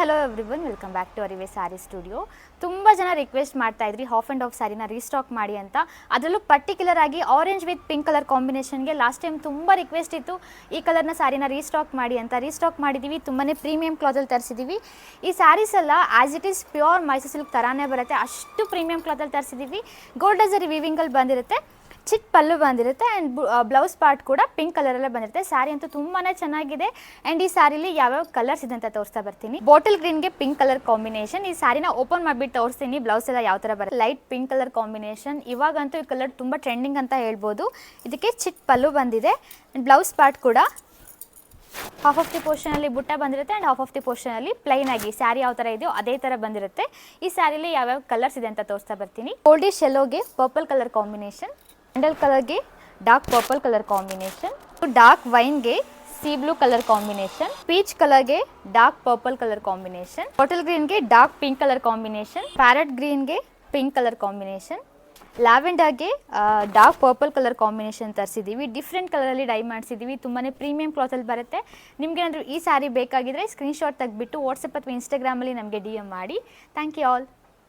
hello everyone, welcome back to Arive Saree Studio. ತುಂಬ ಜನ request ಮಾಡ್ತಾ ಇದ್ರಿ ಹಾಫ್ ಆ್ಯಂಡ್ ಹಾಫ್ ಸ್ಯಾರಿನ ರೀಸ್ಟಾಕ್ ಮಾಡಿ ಅಂತ. ಅದರಲ್ಲೂ ಪರ್ಟಿಕ್ಯುಲರ್ ಆಗಿ ಆರೆಂಜ್ ವಿತ್ ಪಿಂಕ್ ಕಲರ್ ಕಾಂಬಿನೇಷನ್ಗೆ ಲಾಸ್ಟ್ ಟೈಮ್ ತುಂಬ ರಿಕ್ವೆಸ್ಟ್ ಇತ್ತು ಈ ಕಲರ್ನ ಸ್ಯಾರಿನ ರೀಸ್ಟಾಕ್ ಮಾಡಿ ಅಂತ. ರೀಸ್ಟಾಕ್ ಮಾಡಿದ್ದೀವಿ, ತುಂಬಾ ಪ್ರೀಮಿಯಂ ಕ್ಲಾತಲ್ಲಿ ತರಿಸಿದ್ದೀವಿ. ಈ ಸ್ಯಾರೀಸ್ ಎಲ್ಲ as it is pure Mysuru silk ಥರಾನೇ ಬರುತ್ತೆ, ಅಷ್ಟು ಪ್ರೀಮಿಯಂ ಕ್ಲಾತಲ್ಲಿ ತರಿಸಿದ್ದೀವಿ. ಗೋಲ್ಡ್ ಡಿಸೈನ್ ವೀವಿಂಗಲ್ಲಿ ಬಂದಿರುತ್ತೆ, ಚಿಕ್ಕ ಪಲ್ಲು ಬಂದಿರುತ್ತೆ ಆ್ಯಂಡ್ ಬ್ಲೌಸ್ ಪಾರ್ಟ್ ಕೂಡ ಪಿಂಕ್ ಕಲರಲ್ಲೇ ಬಂದಿರುತ್ತೆ. ಸ್ಯಾರಿ ಅಂತೂ ತುಂಬಾ ಚೆನ್ನಾಗಿದೆ. ಆ್ಯಂಡ್ ಈ ಸ್ಯಾರಿಲಿ ಯಾವ್ಯಾವ ಕಲರ್ಸ್ ಇದೆ ಅಂತ ತೋರಿಸ್ತಾ ಬರ್ತೀನಿ. ಬಾಟಲ್ ಗ್ರೀನ್ಗೆ ಪಿಂಕ್ ಕಲರ್ ಕಾಂಬಿನೇಷನ್. ಈ ಸ್ಯಾರಿನ ಓಪನ್ ಮಾಡಿಬಿಟ್ಟು ತೋರಿಸ್ತೀನಿ ಬ್ಲೌಸ್ ಎಲ್ಲ ಯಾವ ಥರ ಬರುತ್ತೆ. ಲೈಟ್ ಪಿಂಕ್ ಕಲರ್ ಕಾಂಬಿನೇಷನ್, ಇವಾಗಂತೂ ಈ ಕಲರ್ ತುಂಬ ಟ್ರೆಂಡಿಂಗ್ ಅಂತ ಹೇಳ್ಬೋದು. ಇದಕ್ಕೆ ಚಿಕ್ಕ ಪಲ್ಲು ಬಂದಿದೆ ಆ್ಯಂಡ್ ಬ್ಲೌಸ್ ಪಾರ್ಟ್ ಕೂಡ ಹಾಫ್ ಆಫ್ ದಿ ಪೋರ್ಷನಲ್ಲಿ ಬುಟ್ಟ ಬಂದಿರುತ್ತೆ ಆ್ಯಂಡ್ ಹಾಫ್ ಆಫ್ ದಿ ಪೋರ್ಷನಲ್ಲಿ ಪ್ಲೈನ್ ಆಗಿ ಸ್ಯಾರಿ ಯಾವ ಥರ ಇದೆಯೋ ಅದೇ ಥರ ಬಂದಿರುತ್ತೆ. ಈ ಸ್ಯಾರಿಲಿ ಯಾವ್ಯಾವ ಕಲರ್ಸ್ ಇದೆ ಅಂತ ತೋರಿಸ್ತಾ ಬರ್ತೀನಿ. ಗೋಲ್ಡಿಶ್ ಯೆಲ್ಲೋಗೆ ಪರ್ಪಲ್ ಕಲರ್ ಕಾಂಬಿನೇಷನ್, ಸ್ಯಾಂಡಲ್ ಕಲರ್ಗೆ dark purple colour combination, dark ವೈನ್ಗೆ sea blue colour combination, peach ಕಲರ್ಗೆ dark purple colour combination, bottle ಗ್ರೀನ್ಗೆ dark pink colour combination, parrot ಗ್ರೀನ್ಗೆ ಪಿಂಕ್ ಕಲರ್ ಕಾಂಬಿನೇಷನ್, ಲ್ಯಾವೆಂಡರ್ಗೆ ಡಾರ್ಕ್ ಪರ್ಪಲ್ ಕಲರ್ ಕಾಂಬಿನೇಷನ್ ತರಿಸಿದ್ದೀವಿ. Different ಕಲರಲ್ಲಿ dye ಮಾಡಿಸಿದ್ದೀವಿ. ತುಂಬಾ ಪ್ರೀಮಿಯಂ ಕ್ಲಾತಲ್ಲಿ ಬರುತ್ತೆ. ನಿಮಗೇನಾದರೂ ಈ ಸ್ಯಾರಿ ಬೇಕಾಗಿದ್ದರೆ ಸ್ಕ್ರೀನ್ಶಾಟ್ ತೆಗೆದುಬಿಟ್ಟು ವಾಟ್ಸಪ್ ಅಥವಾ ಇನ್ಸ್ಟಾಗ್ರಾಮಲ್ಲಿ ನಮಗೆ DM ಮಾಡಿ. Thank you all.